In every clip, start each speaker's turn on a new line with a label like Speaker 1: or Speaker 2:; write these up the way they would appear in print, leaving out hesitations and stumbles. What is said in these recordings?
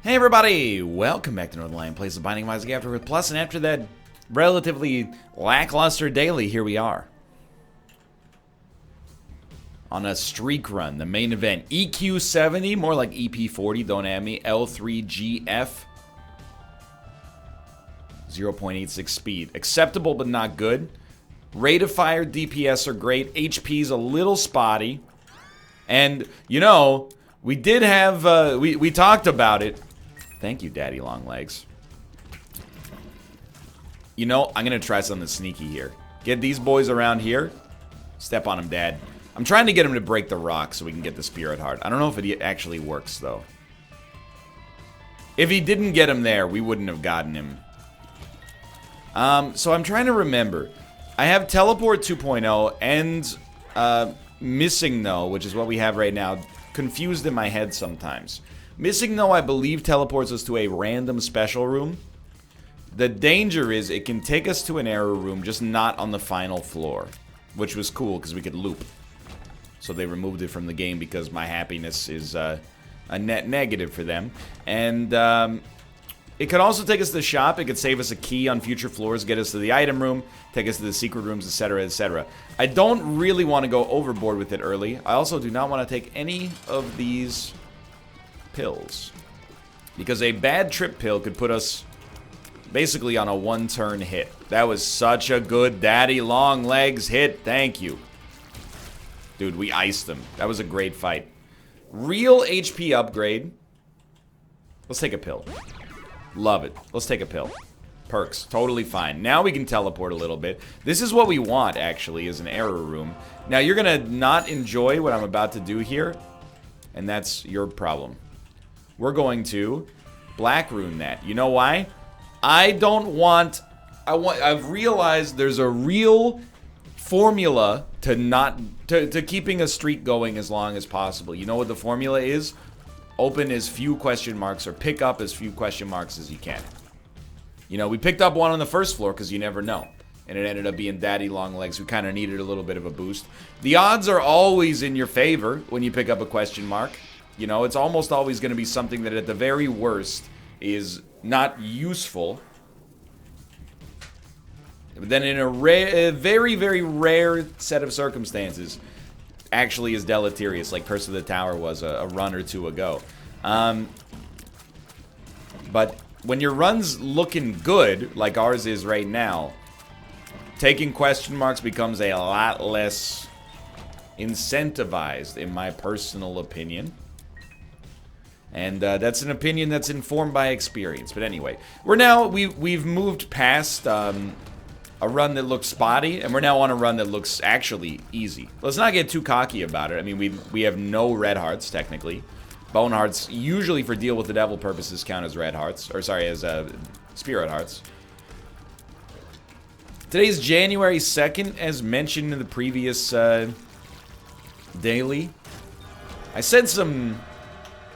Speaker 1: Hey everybody! Welcome back to Northernlion Plays the Binding of Isaac Afterbirth Plus, and after that relatively lackluster daily, here we are. On a streak run, the main event. EQ 70, more like EP 40, don't at me. L3GF. 0.86 speed. Acceptable but not good. Rate of fire, DPS are great. HP's a little spotty. And, you know, we did have, we talked about it. Thank you, Daddy Longlegs. You know, I'm going to try something sneaky here. Get these boys around here. Step on them, Dad. I'm trying to get him to break the rock so we can get the Spirit Heart. I don't know if it actually works, though. If he didn't get him there, we wouldn't have gotten him. So I'm trying to remember. I have Teleport 2.0 and Missing No, which is what we have right now, confused in my head sometimes. Missing No, I believe, teleports us to a random special room. The danger is it can take us to an error room, just not on the final floor. Which was cool, because we could loop. So they removed it from the game because my happiness is a net negative for them. And it could also take us to the shop. It could save us a key on future floors, get us to the item room, take us to the secret rooms, etc., etc. I don't really want to go overboard with it early. I also do not want to take any of these pills, because a bad trip pill could put us basically on a one-turn hit. That was such a good Daddy Longlegs hit. Thank you. Dude, we iced them. That was a great fight. Real HP upgrade. Let's take a pill. Love it. Let's take a pill. Perks. Totally fine. Now we can teleport a little bit. This is what we want, actually, is an error room. Now, you're gonna not enjoy what I'm about to do here, and that's your problem. We're going to black rune that. You know why? I don't want... I've realized there's a real formula to keeping a streak going as long as possible. You know what the formula is? Open as few question marks or pick up as few question marks as you can. You know, we picked up one on the first floor because you never know. And it ended up being Daddy Longlegs, who kind of needed a little bit of a boost. The odds are always in your favor when you pick up a question mark. You know, it's almost always going to be something that at the very worst is not useful. But then in a very, very rare set of circumstances, actually is deleterious, like Curse of the Tower was a run or two ago. But when your run's looking good, like ours is right now, taking question marks becomes a lot less incentivized, in my personal opinion. And that's an opinion that's informed by experience. But anyway, we've moved past a run that looks spotty, and we're now on a run that looks actually easy. Let's not get too cocky about it. I mean, we have no red hearts, technically. Bone hearts, usually for deal with the devil purposes, count as red hearts. Or, sorry, as spirit hearts. Today's January 2nd, as mentioned in the previous daily. I said some...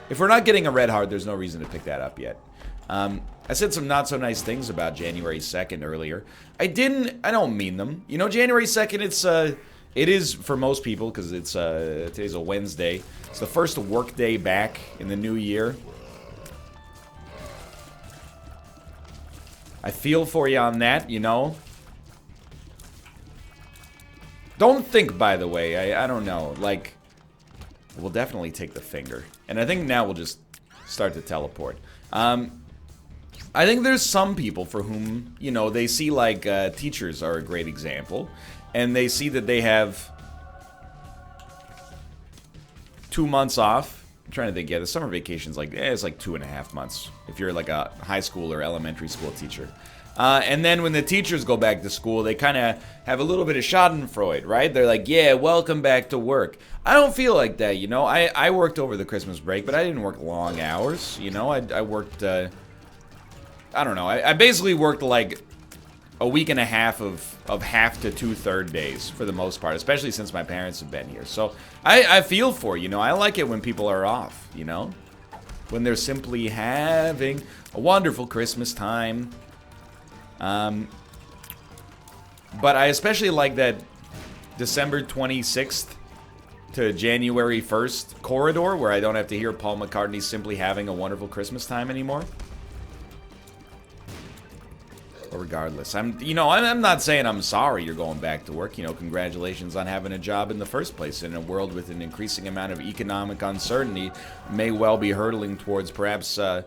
Speaker 1: If we're not getting a red heart, there's no reason to pick that up yet. I said some not so nice things about January 2nd earlier. I don't mean them. You know, January 2nd, it is for most people, because it's today's a Wednesday. It's the first work day back in the new year. I feel for you on that, you know. Don't think, by the way, I don't know, like, we'll definitely take the finger. And I think now we'll just start to teleport. I think there's some people for whom, you know, they see, like, teachers are a great example. And they see that they have 2 months off. I'm trying to think, yeah, the summer vacation's like, it's like 2.5 months. If you're like a high school or elementary school teacher. And then when the teachers go back to school, they kind of have a little bit of schadenfreude, right? They're like, yeah, welcome back to work. I don't feel like that, you know? I worked over the Christmas break, but I didn't work long hours, you know? I worked, I don't know. I basically worked like a week and a half of half to 2/3 days for the most part, especially since my parents have been here. So I feel for you, know? I like it when people are off, you know? When they're simply having a wonderful Christmas time. But I especially like that December 26th to January 1st corridor where I don't have to hear Paul McCartney simply having a wonderful Christmas time anymore. But regardless, I'm not saying I'm sorry you're going back to work. You know, congratulations on having a job in the first place. In a world with an increasing amount of economic uncertainty, may well be hurtling towards perhaps, I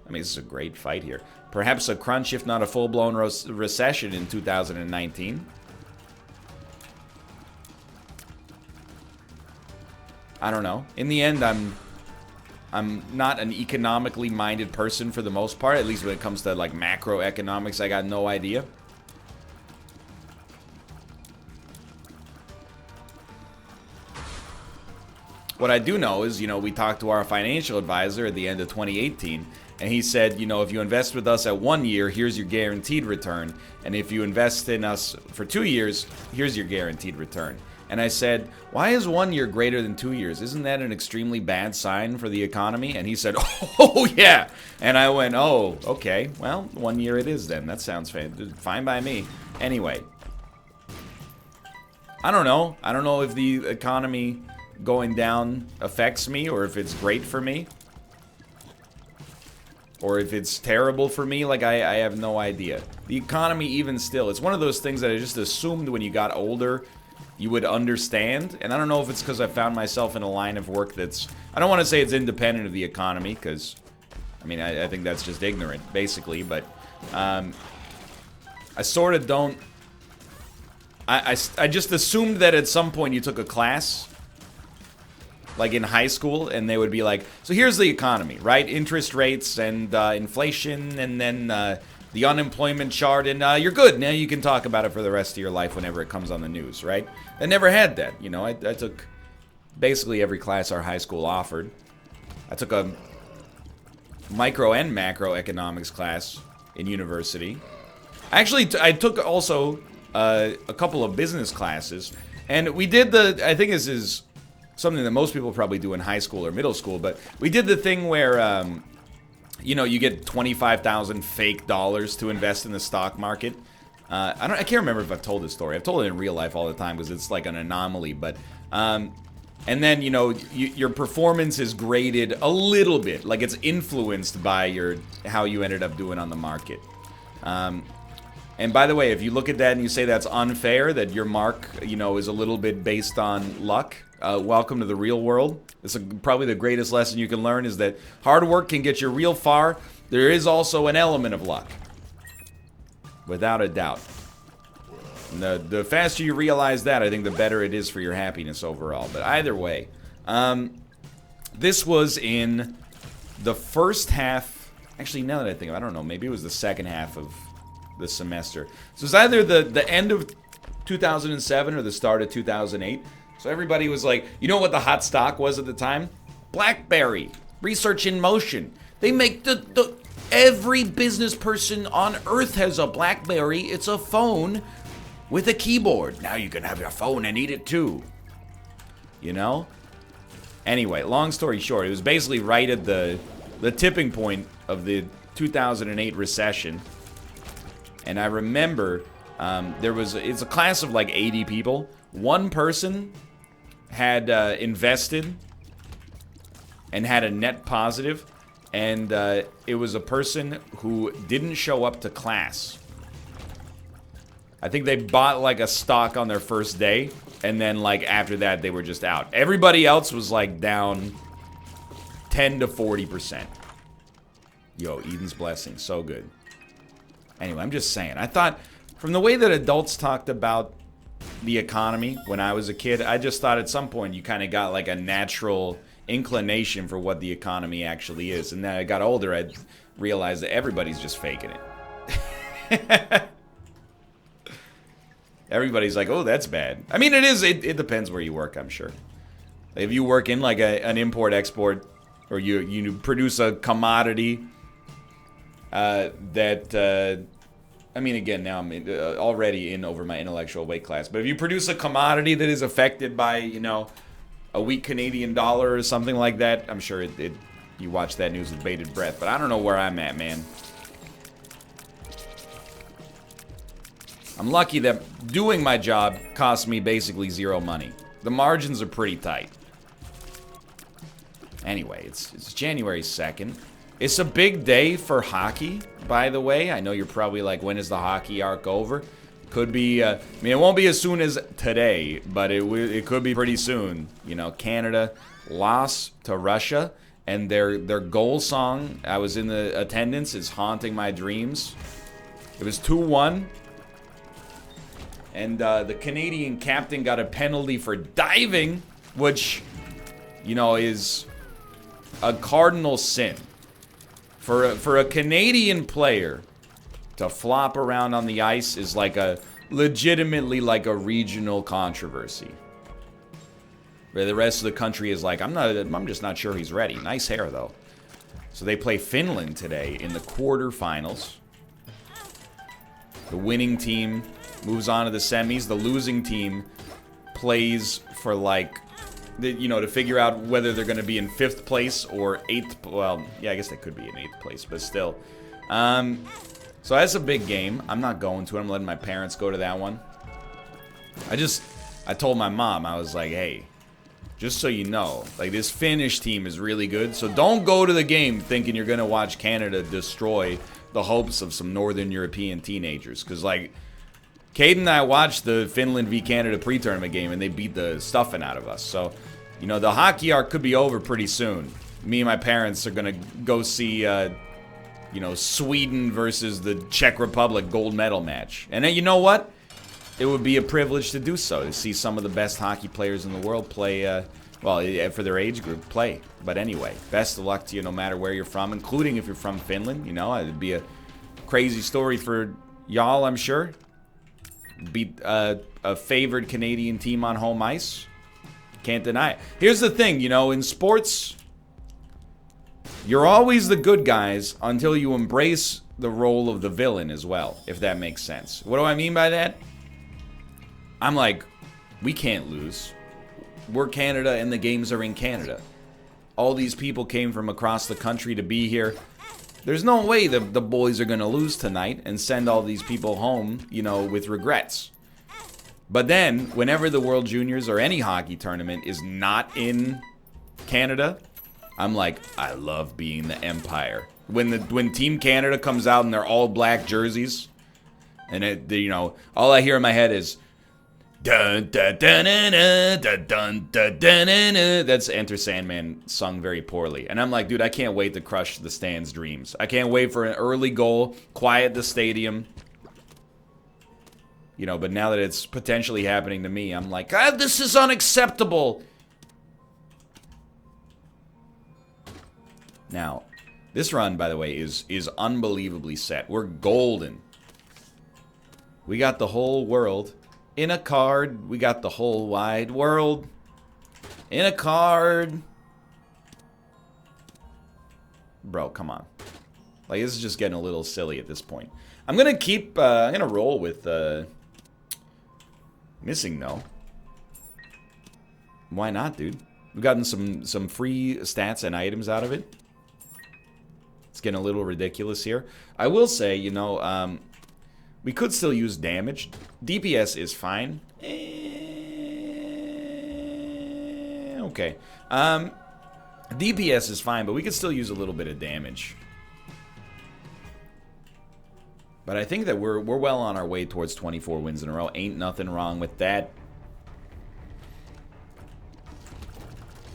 Speaker 1: mean, this is a great fight here. Perhaps a crunch, if not a full-blown recession in 2019. I don't know. In the end, I'm not an economically minded person for the most part, at least when it comes to like macroeconomics. I got no idea. What I do know is, you know, we talked to our financial advisor at the end of 2018, and he said, you know, if you invest with us at 1 year, here's your guaranteed return. And if you invest in us for 2 years, here's your guaranteed return. And I said, why is 1 year greater than 2 years? Isn't that an extremely bad sign for the economy? And he said, oh, yeah. And I went, oh, okay. Well, 1 year it is then. That sounds fine by me. Anyway. I don't know. I don't know if the economy going down affects me or if it's great for me. Or if it's terrible for me. Like, I have no idea. The economy, even still, it's one of those things that I just assumed when you got older you would understand, and I don't know if it's because I found myself in a line of work that's, I don't want to say it's independent of the economy, because, I mean, I think that's just ignorant, basically, but, I sort of don't, I just assumed that at some point you took a class, like in high school, and they would be like, so here's the economy, right? Interest rates and inflation, and then the unemployment chart, and you're good. Now you can talk about it for the rest of your life whenever it comes on the news, right? I never had that. You know, I took basically every class our high school offered. I took a micro and macroeconomics class in university. Actually, I took also a couple of business classes, and we did I think this is something that most people probably do in high school or middle school, but we did the thing where, you know, you get 25,000 fake dollars to invest in the stock market. I can't remember if I've told this story. I've told it in real life all the time because it's like an anomaly. But and then, you know, your performance is graded a little bit, like it's influenced by how you ended up doing on the market. And by the way, if you look at that and you say that's unfair, that your mark, you know, is a little bit based on luck, welcome to the real world. This is probably the greatest lesson you can learn, is that hard work can get you real far. There is also an element of luck. Without a doubt. The faster you realize that, I think the better it is for your happiness overall. But either way, this was in the first half. Actually, now that I think of it, I don't know. Maybe it was the second half of the semester. So it's either the end of 2007 or the start of 2008. So everybody was like, you know what the hot stock was at the time? BlackBerry. Research in motion. They make every business person on earth has a BlackBerry. It's a phone with a keyboard. Now you can have your phone and eat it too. You know? Anyway, long story short, it was basically right at the tipping point of the 2008 recession. And I remember it's a class of like 80 people. One person had invested and had a net positive, and it was a person who didn't show up to class. I think they bought like a stock on their first day, and then like after that they were just out. Everybody else was like down 10 to 40%. Yo, Eden's Blessing, so good. Anyway, I'm just saying, I thought from the way that adults talked about the economy when I was a kid, I just thought at some point you kind of got like a natural inclination for what the economy actually is. And then I got older, I realized that everybody's just faking it. Everybody's like, oh, that's bad. I mean, it is. It depends where you work, I'm sure. If you work in like an import-export, or you produce a commodity that... I mean, again, now I'm already in over my intellectual weight class. But if you produce a commodity that is affected by, you know, a weak Canadian dollar or something like that, I'm sure you watch that news with bated breath. But I don't know where I'm at, man. I'm lucky that doing my job costs me basically zero money. The margins are pretty tight. Anyway, it's January 2nd. It's a big day for hockey, by the way. I know you're probably like, when is the hockey arc over? Could be, I mean, it won't be as soon as today, but it could be pretty soon. You know, Canada lost to Russia, and their goal song, I was in the attendance, is haunting my dreams. It was 2-1. And the Canadian captain got a penalty for diving, which, you know, is a cardinal sin. For a Canadian player to flop around on the ice is like legitimately like a regional controversy. Where the rest of the country is like, I'm just not sure he's ready. Nice hair though. So they play Finland today in the quarterfinals. The winning team moves on to the semis. The losing team plays for like, you know, to figure out whether they're going to be in 5th place or 8th. Well, yeah, I guess they could be in 8th place, but still. So that's a big game. I'm not going to it. I'm letting my parents go to that one. I told my mom, I was like, hey, just so you know, like, this Finnish team is really good. So don't go to the game thinking you're going to watch Canada destroy the hopes of some Northern European teenagers. Because, like, Caden and I watched the Finland v. Canada pre-tournament game, and they beat the stuffing out of us. So, you know, the hockey arc could be over pretty soon. Me and my parents are going to go see, you know, Sweden versus the Czech Republic gold medal match. And then, you know what? It would be a privilege to do so, to see some of the best hockey players in the world play, well, for their age group, play. But anyway, best of luck to you no matter where you're from, including if you're from Finland. You know, it'd be a crazy story for y'all, I'm sure. Beat a favored Canadian team on home ice. Can't deny it. Here's the thing, you know, in sports, you're always the good guys until you embrace the role of the villain as well, if that makes sense. What do I mean by that? I'm like, we can't lose. We're Canada and the games are in Canada. All these people came from across the country to be here. There's no way the boys are going to lose tonight and send all these people home, you know, with regrets. But then, whenever the World Juniors or any hockey tournament is not in Canada, I'm like, I love being the Empire. When Team Canada comes out in their all black jerseys, and you know, all I hear in my head is dun dun dun dun dun dun dun dun. That's Enter Sandman sung very poorly, and I'm like, dude, I can't wait to crush the stands' dreams. I can't wait for an early goal, quiet the stadium. You know, but now that it's potentially happening to me, I'm like, God, this is unacceptable. Now, this run, by the way, is unbelievably set. We're golden. We got the whole world in a card. We got the whole wide world in a card. Bro, come on. Like, this is just getting a little silly at this point. I'm gonna keep, I'm gonna roll with, missing no. Why not, dude? We've gotten some free stats and items out of it. It's getting a little ridiculous here. I will say, you know, we could still use damage. DPS is fine. Okay. DPS is fine, but we could still use a little bit of damage. But I think that we're well on our way towards 24 wins in a row. Ain't nothing wrong with that.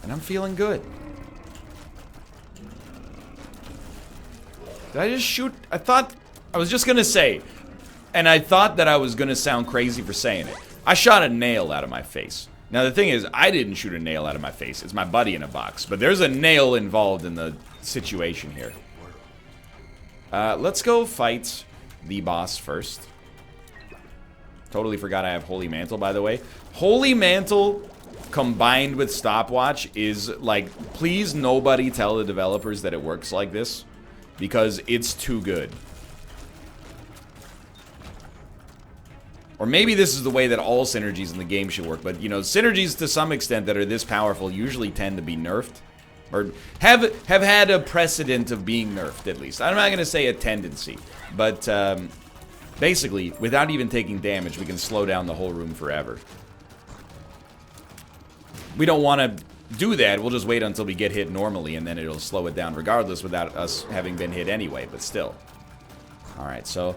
Speaker 1: And I'm feeling good. Did I just shoot? I was just gonna say, and I thought that I was gonna sound crazy for saying it. I shot a nail out of my face. Now the thing is, I didn't shoot a nail out of my face. It's my buddy in a box. But there's a nail involved in the situation here. Let's go fight the boss first. Totally forgot I have Holy Mantle, by the way. Holy Mantle combined with Stopwatch is like, please nobody tell the developers that it works like this, because it's too good. Or maybe this is the way that all synergies in the game should work, but you know, synergies to some extent that are this powerful usually tend to be nerfed. Or have had a precedent of being nerfed, at least. I'm not going to say a tendency. But, basically, without even taking damage, we can slow down the whole room forever. we don't want to do that. We'll just wait until we get hit normally, and then it'll slow it down regardless without us having been hit anyway, but still. Alright, so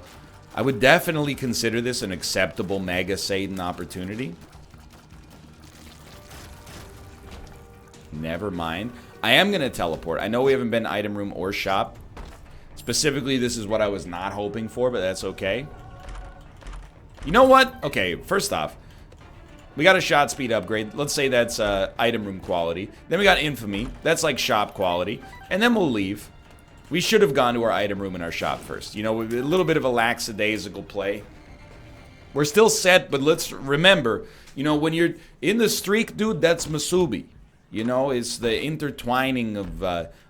Speaker 1: I would definitely consider this an acceptable Mega Satan opportunity. Never mind. I am going to teleport. I know we haven't been item room or shop. Specifically, this is what I was not hoping for, but that's okay. You know what? Okay, first off, we got a shot speed upgrade. Let's say that's item room quality. Then we got infamy. That's like shop quality. And then we'll leave. We should have gone to our item room and our shop first. You know, a little bit of a lackadaisical play. We're still set, but let's remember, you know, when you're in the streak, dude, that's Masubi. You know, it's the intertwining of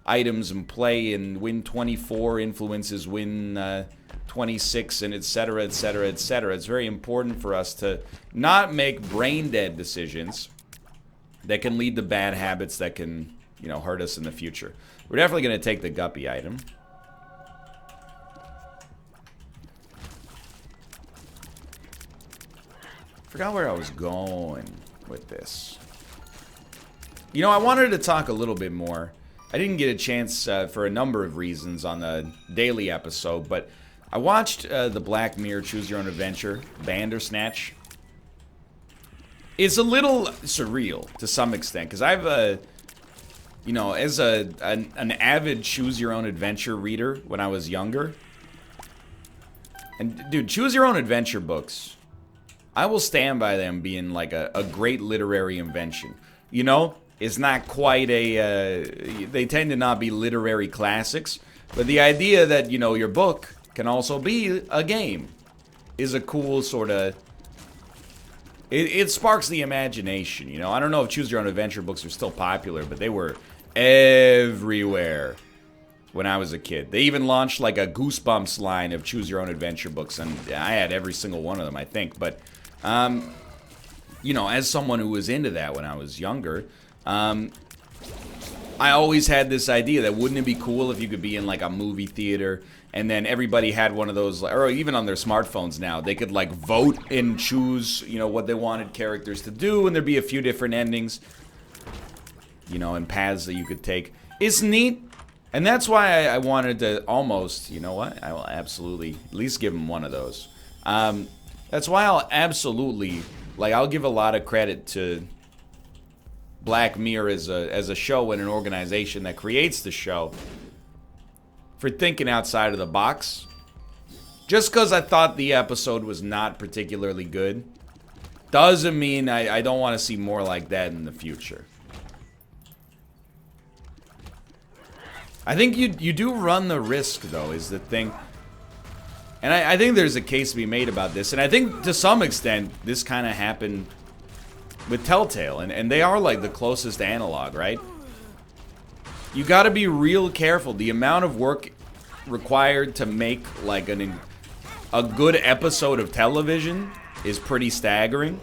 Speaker 1: items and play, and win 24 influences win 26, and etc., etc., etc. It's very important for us to not make brain-dead decisions that can lead to bad habits that can, you know, hurt us in the future. We're definitely going to take the Guppy item. Forgot where I was going with this. You know, I wanted to talk a little bit more. I didn't get a chance for a number of reasons on the daily episode, but I watched the Black Mirror Choose Your Own Adventure, Bandersnatch. It's a little surreal to some extent, because I've, you know, as an avid Choose Your Own Adventure reader when I was younger, and dude, Choose Your Own Adventure books, I will stand by them being like a great literary invention. You know? It's not quite a, they tend to not be literary classics, but the idea that, you know, your book can also be a game is a cool sort of, it sparks the imagination, you know? I don't know if Choose Your Own Adventure books are still popular, but they were everywhere when I was a kid. They even launched like a Goosebumps line of Choose Your Own Adventure books, and I had every single one of them, I think, but, you know, as someone who was into that when I was younger, I always had this idea that wouldn't it be cool if you could be in like a movie theater and then everybody had one of those, or even on their smartphones now, they could like vote and choose, you know, what they wanted characters to do, and there'd be a few different endings, you know, and paths that you could take. It's neat, and that's why I wanted to almost, you know what, I will absolutely at least give them one of those. That's why I'll absolutely, like, I'll give a lot of credit to Black Mirror as a show and an organization that creates the show for thinking outside of the box. Just because I thought the episode was not particularly good doesn't mean I don't want to see more like that in the future. I think you do run the risk, though, is the thing. And I think there's a case to be made about this. And I think to some extent this kind of happened with Telltale, and they are like the closest analog, right? You gotta be real careful. The amount of work required to make like a good episode of television is pretty staggering.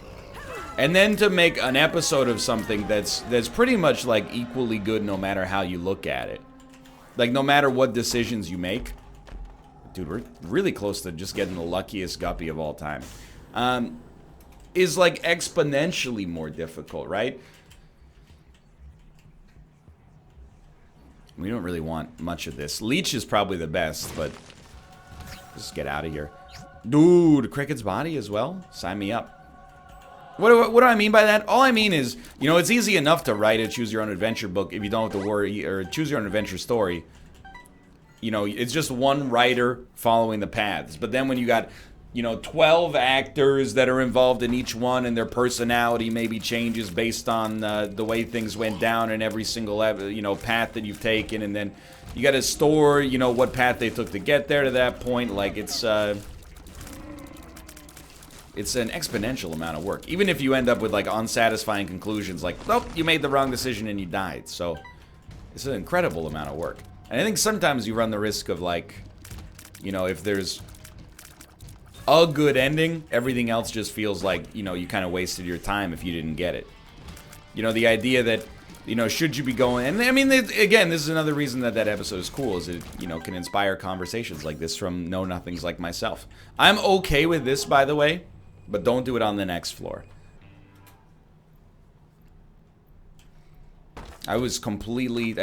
Speaker 1: And then to make an episode of something that's pretty much like equally good no matter how you look at it. Like no matter what decisions you make. Dude, we're really close to just getting the luckiest Guppy of all time. Is like exponentially more difficult, right? We don't really want much of this. Leech is probably the best, but just get out of here. Dude, Cricket's body as well? Sign me up. What do I mean by that? All I mean is, you know, it's easy enough to write a Choose Your Own Adventure book if you don't have to worry, or Choose Your Own Adventure story. You know, it's just one writer following the paths. But then when you got, you know, 12 actors that are involved in each one, and their personality maybe changes based on the way things went down in every single, you know, path that you've taken, and then you got to store, you know, what path they took to get there to that point. Like it's an exponential amount of work. Even if you end up with like unsatisfying conclusions, like, oh, you made the wrong decision and you died. So it's an incredible amount of work. And I think sometimes you run the risk of like, you know, if there's a good ending, everything else just feels like, you know, you kind of wasted your time if you didn't get it. You know, the idea that, you know, should you be going, and I mean, again, this is another reason that that episode is cool, is it, you know, can inspire conversations like this from know-nothings like myself. I'm okay with this, by the way, but don't do it on the next floor. I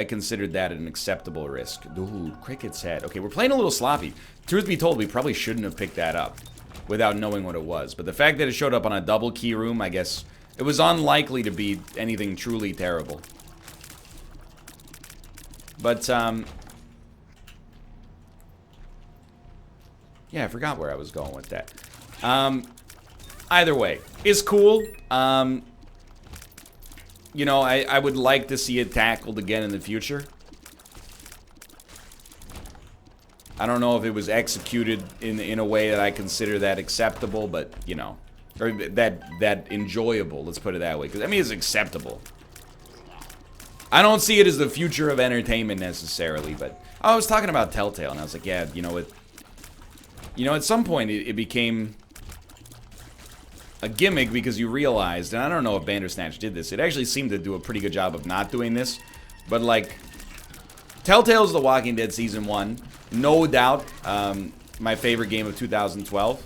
Speaker 1: considered that an acceptable risk. Dude, Cricket's head. Okay, we're playing a little sloppy. Truth be told, we probably shouldn't have picked that up without knowing what it was. But the fact that it showed up on a double key room, I guess it was unlikely to be anything truly terrible. But, yeah, I forgot where I was going with that. Either way, it's cool. You know, I would like to see it tackled again in the future. I don't know if it was executed in a way that I consider that acceptable, but, you know, or that enjoyable, let's put it that way. Because, I mean, it's acceptable. I don't see it as the future of entertainment necessarily, but I was talking about Telltale, and I was like, yeah, you know, at some point it became a gimmick because you realized, and I don't know if Bandersnatch did this, it actually seemed to do a pretty good job of not doing this, but like, Telltale's The Walking Dead Season 1, no doubt, my favorite game of 2012,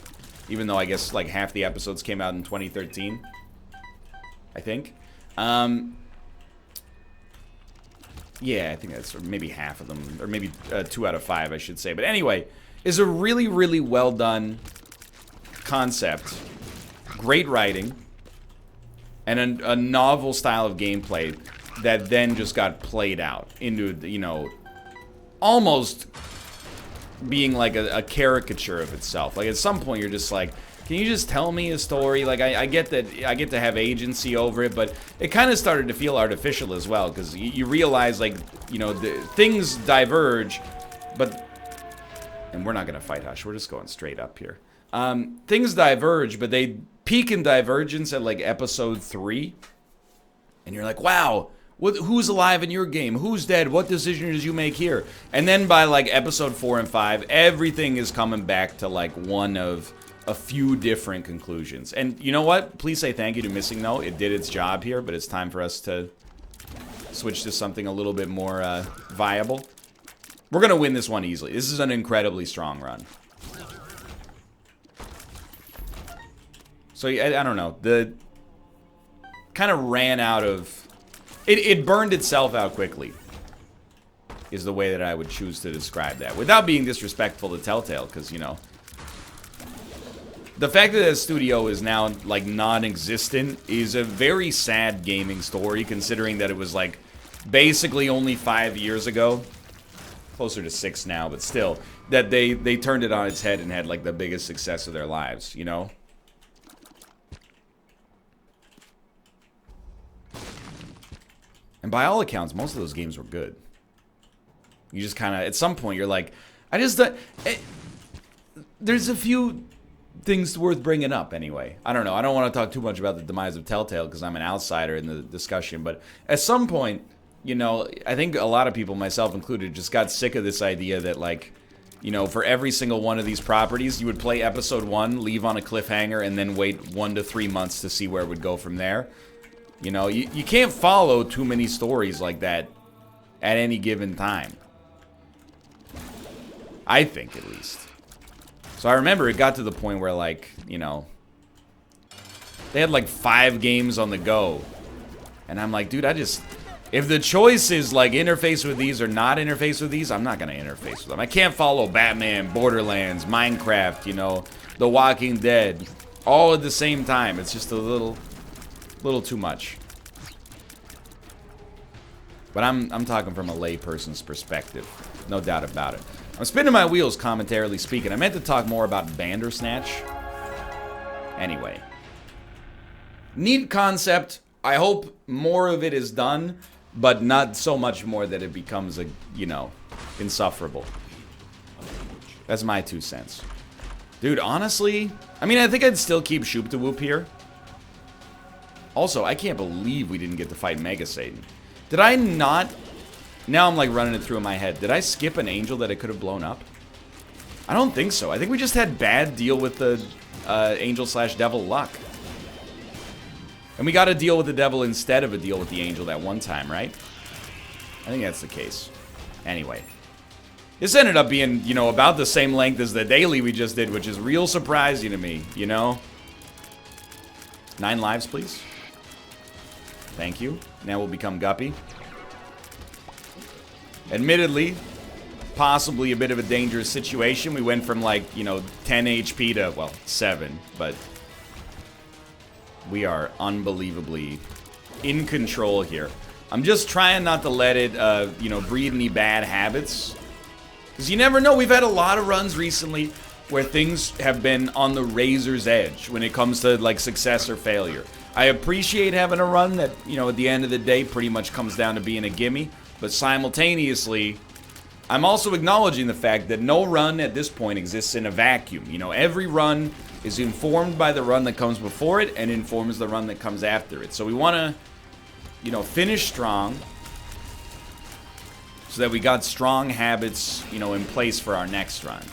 Speaker 1: even though I guess like half the episodes came out in 2013, I think. Yeah, I think that's maybe half of them, or maybe 2 out of 5, I should say. But anyway, is a really, really well done concept. Great writing, and a novel style of gameplay that then just got played out into, you know, almost being like a caricature of itself. Like, at some point, you're just like, can you just tell me a story? Like, I get that I get to have agency over it, but it kind of started to feel artificial as well, because you realize, like, you know, things diverge, but... And we're not going to fight Hush. We're just going straight up here. Things diverge, but they peak in divergence at, like, episode 3. And you're like, wow, who's alive in your game? Who's dead? What decision did you make here? And then by, like, episode 4 and 5, everything is coming back to, like, one of a few different conclusions. And you know what? Please say thank you to Missing No. It did its job here, but it's time for us to switch to something a little bit more viable. We're going to win this one easily. This is an incredibly strong run. So, I don't know. The kind of ran out of... It burned itself out quickly, is the way that I would choose to describe that. Without being disrespectful to Telltale, because, you know... The fact that the studio is now, like, non-existent is a very sad gaming story, considering that it was, like, basically only 5 years ago. Closer to 6 now, but still, that they turned it on its head and had, like, the biggest success of their lives, you know? And by all accounts, most of those games were good. You just kind of, at some point, you're like, there's a few things worth bringing up anyway. I don't know. I don't want to talk too much about the demise of Telltale because I'm an outsider in the discussion, but at some point, you know, I think a lot of people, myself included, just got sick of this idea that, like, you know, for every single one of these properties, you would play episode 1, leave on a cliffhanger, and then wait 1 to 3 months to see where it would go from there. You know, you can't follow too many stories like that at any given time. I think, at least. So I remember it got to the point where, like, you know, they had, like, 5 games on the go. And I'm like, dude, if the choice is, like, interface with these or not interface with these, I'm not going to interface with them. I can't follow Batman, Borderlands, Minecraft, you know, The Walking Dead, all at the same time. It's just a little too much. But I'm talking from a layperson's perspective. No doubt about it. I'm spinning my wheels, commentarily speaking. I meant to talk more about Bandersnatch. Anyway. Neat concept. I hope more of it is done, but not so much more that it becomes, you know, insufferable. That's my 2 cents. Dude, honestly, I mean, I think I'd still keep Shoop to Whoop here. Also, I can't believe we didn't get to fight Mega Satan. Did I not... Now I'm, like, running it through in my head. Did I skip an angel that it could have blown up? I don't think so. I think we just had bad deal with the angel/devil luck. And we got a deal with the devil instead of a deal with the angel that one time, right? I think that's the case. Anyway. This ended up being, you know, about the same length as the daily we just did, which is real surprising to me, you know? 9 lives, please. Thank you. Now we'll become Guppy. Admittedly, possibly a bit of a dangerous situation. We went from like, you know, 10 HP to, well, 7, but we are unbelievably in control here. I'm just trying not to let it, you know, breed any bad habits. Because you never know. We've had a lot of runs recently where things have been on the razor's edge when it comes to, like, success or failure. I appreciate having a run that, you know, at the end of the day pretty much comes down to being a gimme. But simultaneously, I'm also acknowledging the fact that no run at this point exists in a vacuum. You know, every run is informed by the run that comes before it and informs the run that comes after it. So we want to, you know, finish strong so that we got strong habits, you know, in place for our next run.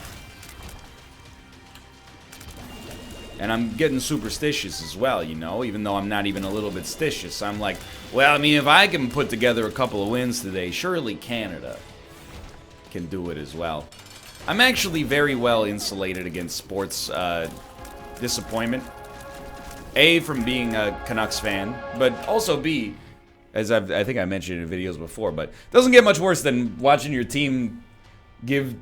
Speaker 1: And I'm getting superstitious as well, you know, even though I'm not even a little bit stitious. I'm like, well, I mean, if I can put together a couple of wins today, surely Canada can do it as well. I'm actually very well insulated against sports disappointment. A, from being a Canucks fan, but also B, as I think I mentioned in videos before, but it doesn't get much worse than watching your team give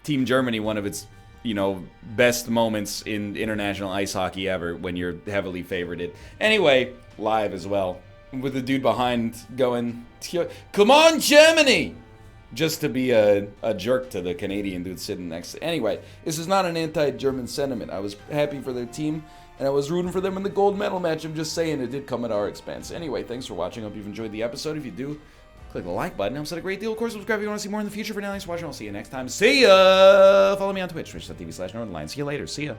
Speaker 1: Team Germany one of its, you know, best moments in international ice hockey ever when you're heavily favorited. Anyway, live as well, with the dude behind going, "Come on, Germany!" Just to be a jerk to the Canadian dude sitting next to. Anyway, this is not an anti-German sentiment. I was happy for their team, and I was rooting for them in the gold medal match. I'm just saying it did come at our expense. Anyway, thanks for watching. Hope you've enjoyed the episode. If you do, click the like button. Helps out a great deal. Of course, subscribe if you want to see more in the future. For now, thanks for watching. I'll see you next time. See ya! Follow me on Twitch, twitch.tv/Northernlion. See you later. See ya.